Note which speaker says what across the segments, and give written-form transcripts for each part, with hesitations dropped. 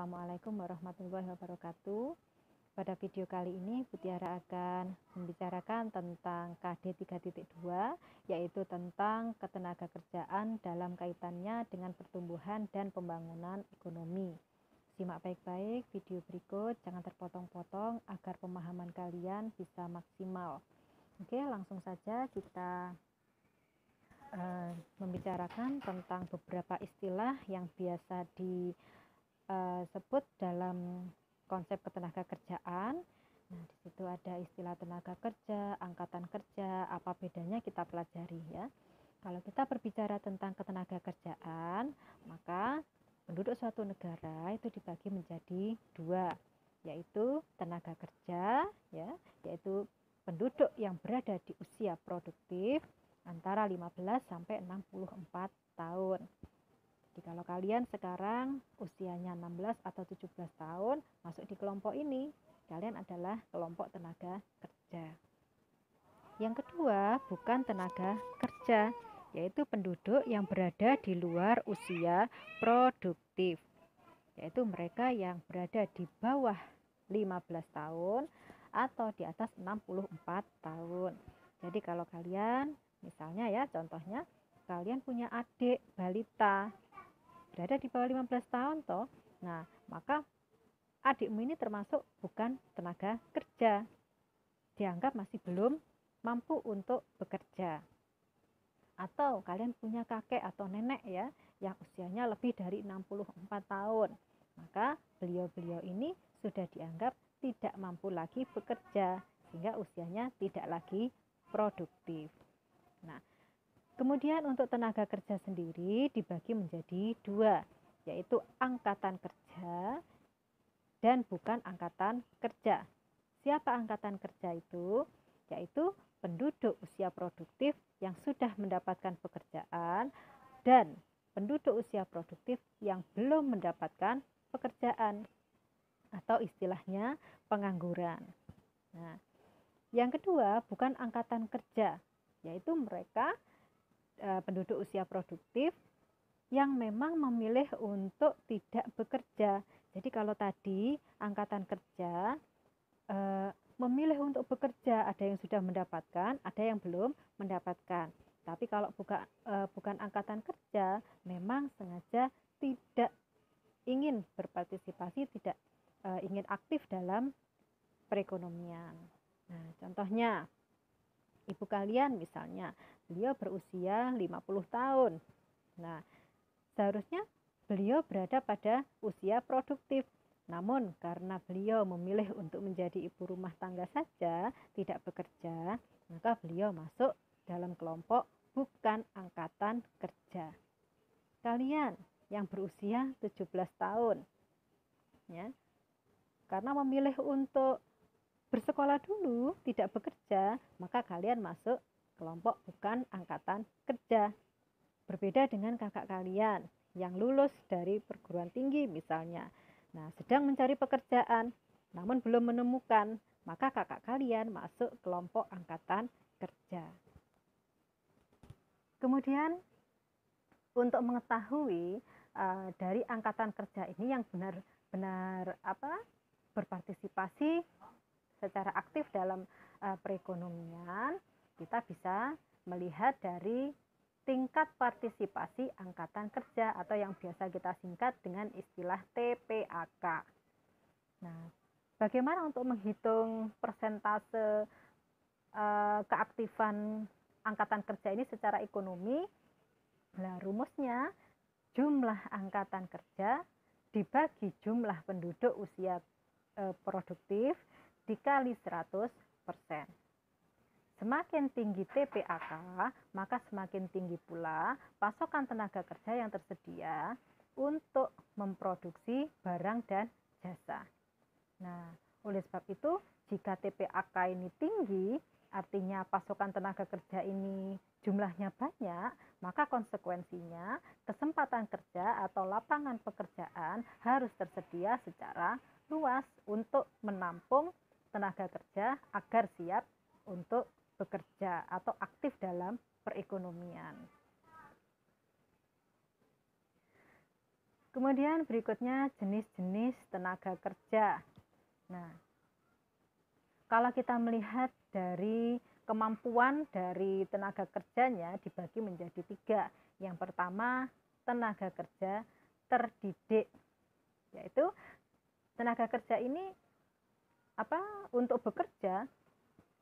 Speaker 1: Assalamualaikum warahmatullahi wabarakatuh. Pada video kali ini Mutiara akan membicarakan tentang KD 3.2, yaitu tentang ketenagakerjaan dalam kaitannya dengan pertumbuhan dan pembangunan ekonomi. Simak baik-baik video berikut, jangan terpotong-potong agar pemahaman kalian bisa maksimal. Oke, langsung saja kita membicarakan tentang beberapa istilah yang biasa disebut dalam konsep ketenagakerjaan. Nah, di situ ada istilah tenaga kerja, angkatan kerja, apa bedanya kita pelajari ya. Kalau kita berbicara tentang ketenagakerjaan, maka penduduk suatu negara itu dibagi menjadi dua, yaitu tenaga kerja ya, yaitu penduduk yang berada di usia produktif antara 15 sampai 64 tahun. Jadi kalau kalian sekarang usianya 16 atau 17 tahun masuk di kelompok ini, kalian adalah kelompok tenaga kerja. Yang kedua, bukan tenaga kerja, yaitu penduduk yang berada di luar usia produktif, yaitu mereka yang berada di bawah 15 tahun atau di atas 64 tahun. Jadi kalau kalian misalnya ya, contohnya kalian punya adik balita berada di bawah 15 tahun toh. Nah, maka adikmu ini termasuk bukan tenaga kerja. Dianggap masih belum mampu untuk bekerja. Atau kalian punya kakek atau nenek ya yang usianya lebih dari 64 tahun. Maka beliau-beliau ini sudah dianggap tidak mampu lagi bekerja sehingga usianya tidak lagi produktif. Nah, kemudian untuk tenaga kerja sendiri dibagi menjadi dua, yaitu angkatan kerja dan bukan angkatan kerja. Siapa angkatan kerja itu? Yaitu penduduk usia produktif yang sudah mendapatkan pekerjaan dan penduduk usia produktif yang belum mendapatkan pekerjaan atau istilahnya pengangguran. Nah, yang kedua bukan angkatan kerja, yaitu mereka penduduk usia produktif yang memang memilih untuk tidak bekerja. Jadi kalau tadi angkatan kerja memilih untuk bekerja, ada yang sudah mendapatkan, ada yang belum mendapatkan. Tapi kalau bukan angkatan kerja, memang sengaja tidak ingin berpartisipasi, tidak ingin aktif dalam perekonomian. Nah, contohnya ibu kalian misalnya, beliau berusia 50 tahun. Nah, seharusnya beliau berada pada usia produktif. Namun karena beliau memilih untuk menjadi ibu rumah tangga saja, tidak bekerja, maka beliau masuk dalam kelompok bukan angkatan kerja. Kalian yang berusia 17 tahun, ya, karena memilih untuk bersekolah dulu, tidak bekerja, maka kalian masuk kelompok bukan angkatan kerja. Berbeda dengan kakak kalian yang lulus dari perguruan tinggi misalnya. Nah, sedang mencari pekerjaan, namun belum menemukan, maka kakak kalian masuk kelompok angkatan kerja. Kemudian, untuk mengetahui dari angkatan kerja ini yang benar-benar berpartisipasi secara aktif dalam perekonomian, kita bisa melihat dari tingkat partisipasi angkatan kerja atau yang biasa kita singkat dengan istilah TPAK. Nah, bagaimana untuk menghitung persentase keaktifan angkatan kerja ini secara ekonomi? Nah, rumusnya jumlah angkatan kerja dibagi jumlah penduduk usia produktif dikali 100%. Semakin tinggi TPAK, maka semakin tinggi pula pasokan tenaga kerja yang tersedia untuk memproduksi barang dan jasa. Nah, oleh sebab itu, jika TPAK ini tinggi, artinya pasokan tenaga kerja ini jumlahnya banyak, maka konsekuensinya kesempatan kerja atau lapangan pekerjaan harus tersedia secara luas untuk menampung tenaga kerja agar siap untuk bekerja atau aktif dalam perekonomian. Kemudian berikutnya jenis-jenis tenaga kerja. Nah, kalau kita melihat dari kemampuan dari tenaga kerjanya dibagi menjadi 3. Yang pertama, tenaga kerja terdidik, yaitu tenaga kerja ini untuk bekerja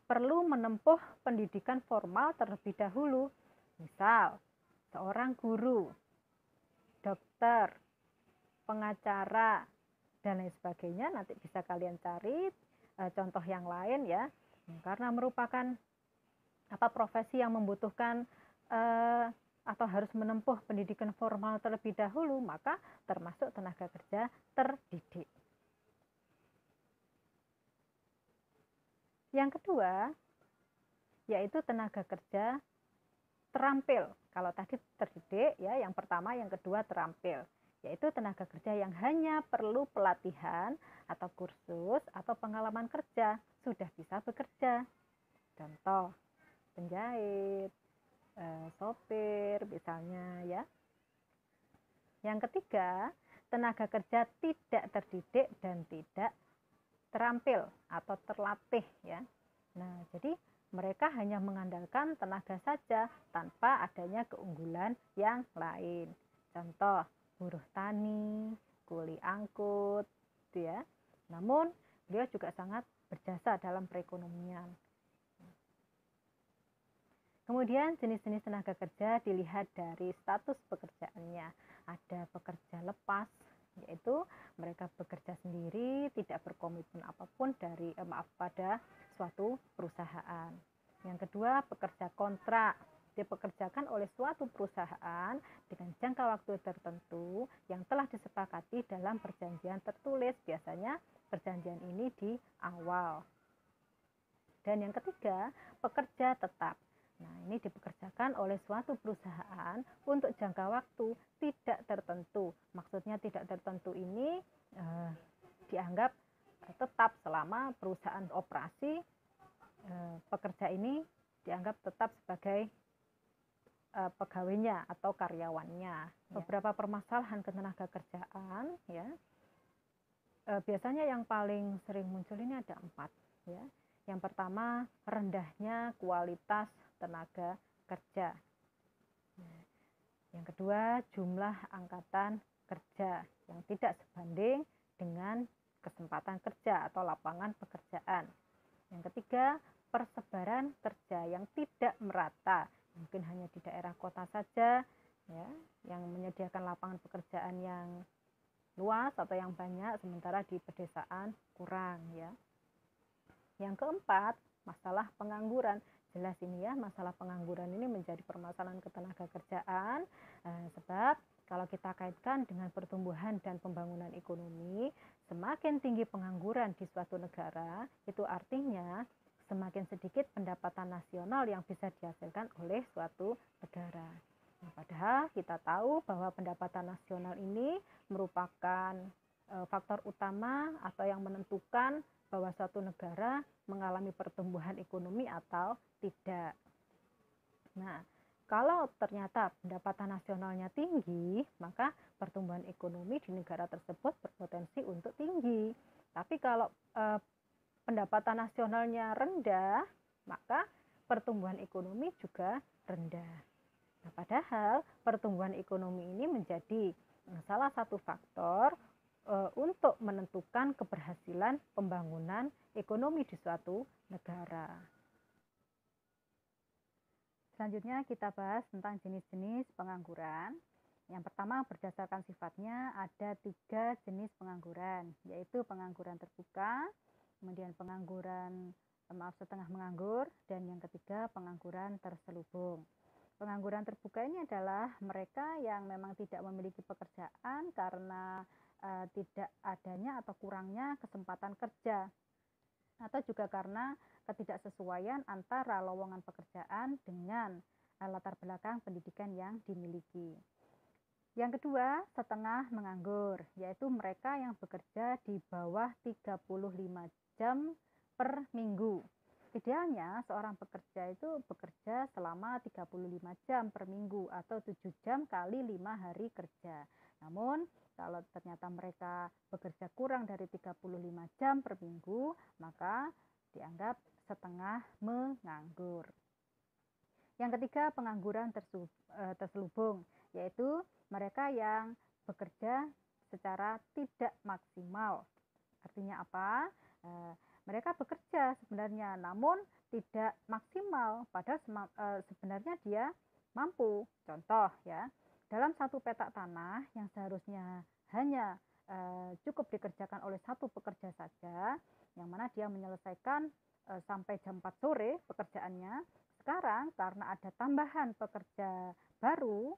Speaker 1: perlu menempuh pendidikan formal terlebih dahulu. Misal, seorang guru, dokter, pengacara, dan lain sebagainya. Nanti bisa kalian cari contoh yang lain ya. Karena merupakan profesi yang membutuhkan atau harus menempuh pendidikan formal terlebih dahulu, maka termasuk tenaga kerja terdidik. Yang kedua, yaitu tenaga kerja terampil. Kalau tadi terdidik ya, yang pertama, yang kedua terampil, yaitu tenaga kerja yang hanya perlu pelatihan atau kursus atau pengalaman kerja sudah bisa bekerja. Contoh, penjahit, sopir misalnya ya. Yang ketiga, tenaga kerja tidak terdidik dan tidak terampil atau terlatih ya. Nah, jadi mereka hanya mengandalkan tenaga saja tanpa adanya keunggulan yang lain. Contoh, buruh tani, kuli angkut, gitu ya. Namun, beliau juga sangat berjasa dalam perekonomian. Kemudian jenis-jenis tenaga kerja dilihat dari status pekerjaannya. Ada pekerja lepas, yaitu mereka bekerja sendiri, tidak berkomitmen apapun pada suatu perusahaan. Yang kedua, pekerja kontrak, dipekerjakan oleh suatu perusahaan dengan jangka waktu tertentu yang telah disepakati dalam perjanjian tertulis. Biasanya perjanjian ini di awal. Dan yang ketiga, pekerja tetap. Nah, ini dipekerjakan oleh suatu perusahaan untuk jangka waktu tidak tertentu. Maksudnya tidak tertentu ini dianggap tetap selama perusahaan operasi, pekerja ini dianggap tetap sebagai pegawainya atau karyawannya. Beberapa permasalahan ketenaga kerjaan ya. Biasanya yang paling sering muncul ini ada 4 ya. Yang pertama, rendahnya kualitas tenaga kerja. Yang kedua, jumlah angkatan kerja yang tidak sebanding dengan kesempatan kerja atau lapangan pekerjaan. Yang ketiga, persebaran kerja yang tidak merata, mungkin hanya di daerah kota saja ya, yang menyediakan lapangan pekerjaan yang luas atau yang banyak, sementara di pedesaan kurang ya. Yang keempat, masalah pengangguran. Jelas ini ya, masalah pengangguran ini menjadi permasalahan ketenaga kerjaan, sebab kalau kita kaitkan dengan pertumbuhan dan pembangunan ekonomi, semakin tinggi pengangguran di suatu negara, itu artinya semakin sedikit pendapatan nasional yang bisa dihasilkan oleh suatu negara. Nah, padahal kita tahu bahwa pendapatan nasional ini merupakan faktor utama atau yang menentukan bahwa suatu negara mengalami pertumbuhan ekonomi atau tidak. Nah, kalau ternyata pendapatan nasionalnya tinggi, maka pertumbuhan ekonomi di negara tersebut berpotensi untuk tinggi. Tapi kalau pendapatan nasionalnya rendah, maka pertumbuhan ekonomi juga rendah. Nah, padahal pertumbuhan ekonomi ini menjadi salah satu faktor untuk menentukan keberhasilan pembangunan ekonomi di suatu negara. Selanjutnya kita bahas tentang jenis-jenis pengangguran. Yang pertama, berdasarkan sifatnya ada 3 jenis pengangguran, yaitu pengangguran terbuka, kemudian pengangguran setengah menganggur, dan yang ketiga pengangguran terselubung. Pengangguran terbuka ini adalah mereka yang memang tidak memiliki pekerjaan karena tidak adanya atau kurangnya kesempatan kerja, atau juga karena ketidaksesuaian antara lowongan pekerjaan dengan latar belakang pendidikan yang dimiliki. Yang kedua, setengah menganggur, yaitu mereka yang bekerja di bawah 35 jam per minggu. Idealnya seorang pekerja itu bekerja selama 35 jam per minggu atau 7 jam kali 5 hari kerja. Namun kalau ternyata mereka bekerja kurang dari 35 jam per minggu, maka dianggap setengah menganggur. Yang ketiga, pengangguran terselubung, yaitu mereka yang bekerja secara tidak maksimal. Artinya apa? Mereka bekerja sebenarnya, namun tidak maksimal, padahal sebenarnya dia mampu. Contoh ya, dalam satu petak tanah yang seharusnya hanya cukup dikerjakan oleh satu pekerja saja, yang mana dia menyelesaikan sampai jam 4 sore pekerjaannya. Sekarang karena ada tambahan pekerja baru,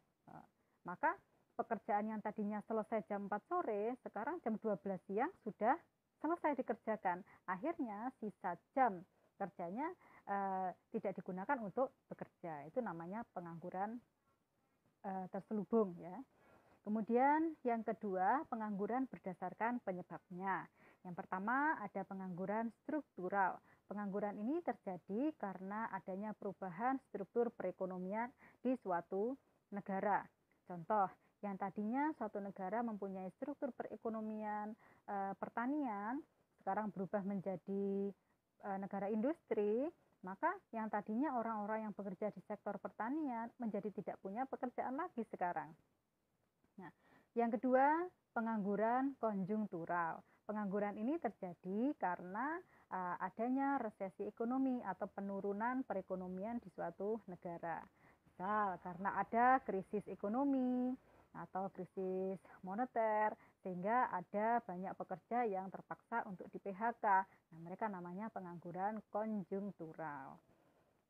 Speaker 1: maka pekerjaan yang tadinya selesai jam 4 sore, sekarang jam 12 siang sudah selesai dikerjakan. Akhirnya sisa jam kerjanya tidak digunakan untuk bekerja. Itu namanya pengangguran terselubung ya. Kemudian yang kedua, pengangguran berdasarkan penyebabnya. Yang pertama ada pengangguran struktural. Pengangguran ini terjadi karena adanya perubahan struktur perekonomian di suatu negara. Contoh, yang tadinya suatu negara mempunyai struktur perekonomian pertanian, sekarang berubah menjadi negara industri, maka yang tadinya orang-orang yang bekerja di sektor pertanian menjadi tidak punya pekerjaan lagi sekarang. Nah, yang kedua, pengangguran konjungtural. Pengangguran ini terjadi karena adanya resesi ekonomi atau penurunan perekonomian di suatu negara. Misal karena ada krisis ekonomi atau krisis moneter, sehingga ada banyak pekerja yang terpaksa untuk di PHK. Nah, mereka namanya pengangguran konjungtural.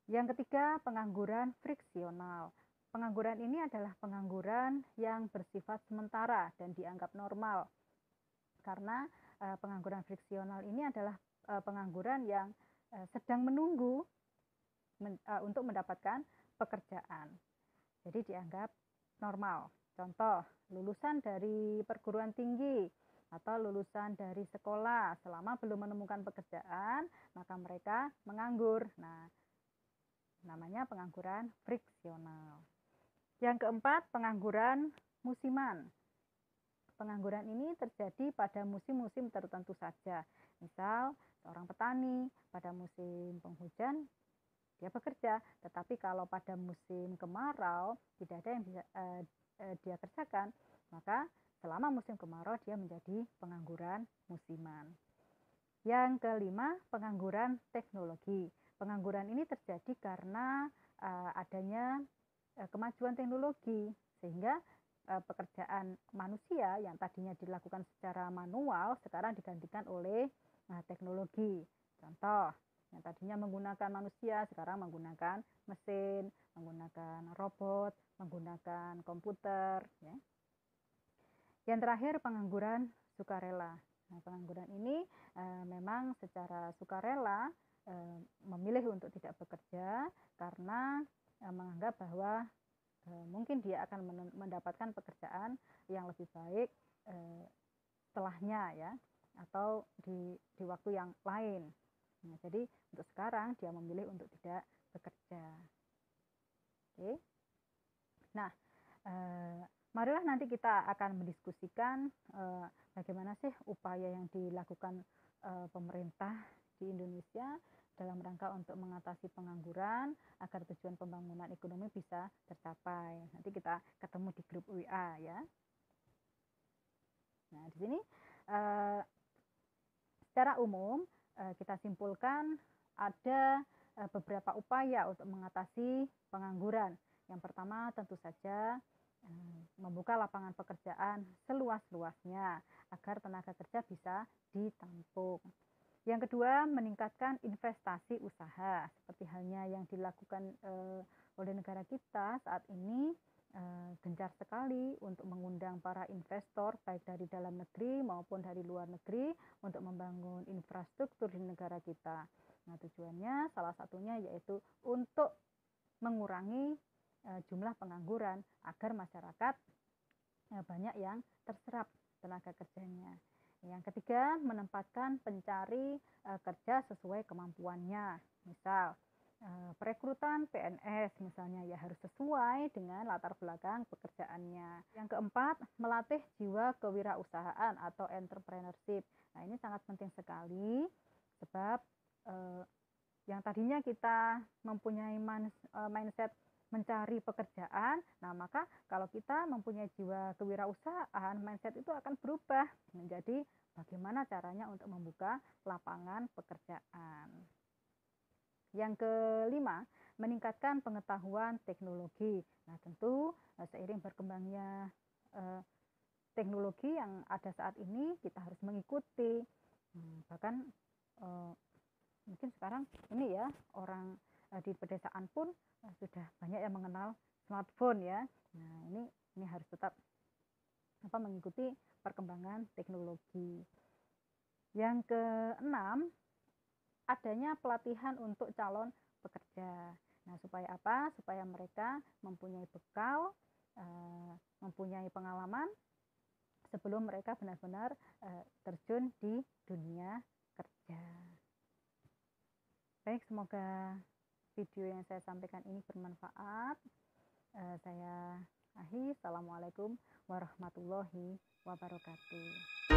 Speaker 1: Yang ketiga, pengangguran friksional. Pengangguran ini adalah pengangguran yang bersifat sementara dan dianggap normal. Karena pengangguran friksional ini adalah pengangguran yang sedang menunggu untuk mendapatkan pekerjaan. Jadi dianggap normal. Contoh, lulusan dari perguruan tinggi atau lulusan dari sekolah selama belum menemukan pekerjaan, maka mereka menganggur. Nah, namanya pengangguran friksional. Yang keempat, pengangguran musiman. Pengangguran ini terjadi pada musim-musim tertentu saja. Misal, seorang petani pada musim penghujan dia bekerja, tetapi kalau pada musim kemarau tidak ada yang bisa dia kerjakan, maka selama musim kemarau dia menjadi pengangguran musiman. Yang kelima, pengangguran teknologi. Pengangguran ini terjadi karena adanya kemajuan teknologi, sehingga pekerjaan manusia yang tadinya dilakukan secara manual sekarang digantikan oleh teknologi. Contoh, yang tadinya menggunakan manusia sekarang menggunakan mesin, menggunakan robot, menggunakan komputer. Ya. Yang terakhir, pengangguran sukarela. Nah, pengangguran ini memang secara sukarela memilih untuk tidak bekerja karena menganggap bahwa mungkin dia akan mendapatkan pekerjaan yang lebih baik setelahnya ya, atau di waktu yang lain. Nah, jadi untuk sekarang dia memilih untuk tidak bekerja. Oke. Nah, marilah nanti kita akan mendiskusikan bagaimana sih upaya yang dilakukan pemerintah di Indonesia dalam rangka untuk mengatasi pengangguran agar tujuan pembangunan ekonomi bisa tercapai. Nanti kita ketemu di grup WA ya. Nah, di sini secara umum kita simpulkan ada beberapa upaya untuk mengatasi pengangguran. Yang pertama tentu saja membuka lapangan pekerjaan seluas-luasnya agar tenaga kerja bisa ditampung. Yang kedua, meningkatkan investasi usaha seperti halnya yang dilakukan oleh negara kita saat ini, gencar sekali untuk mengundang para investor baik dari dalam negeri maupun dari luar negeri untuk membangun infrastruktur di negara kita. Nah, tujuannya salah satunya yaitu untuk mengurangi jumlah pengangguran agar masyarakat banyak yang terserap tenaga kerjanya. Yang ketiga, menempatkan pencari kerja sesuai kemampuannya. Misal,
Speaker 2: Perekrutan PNS misalnya ya harus sesuai dengan latar belakang pekerjaannya. Yang keempat, melatih jiwa kewirausahaan atau entrepreneurship. Nah, ini sangat penting sekali sebab yang tadinya kita mempunyai mindset mencari pekerjaan, nah maka kalau kita mempunyai jiwa kewirausahaan, mindset itu akan berubah menjadi bagaimana caranya untuk membuka lapangan pekerjaan. Yang kelima, meningkatkan pengetahuan teknologi. Nah, tentu seiring berkembangnya teknologi yang ada saat ini, kita harus mengikuti. Bahkan mungkin sekarang ini ya, orang di pedesaan pun sudah banyak yang mengenal smartphone ya. Nah, ini harus tetap mengikuti perkembangan teknologi. Yang keenam, adanya pelatihan untuk calon pekerja. Nah, supaya apa? Supaya mereka mempunyai bekal, mempunyai pengalaman sebelum mereka benar-benar terjun di dunia kerja. Baik, semoga video yang saya sampaikan ini bermanfaat. Saya akhiri. Assalamualaikum warahmatullahi wabarakatuh.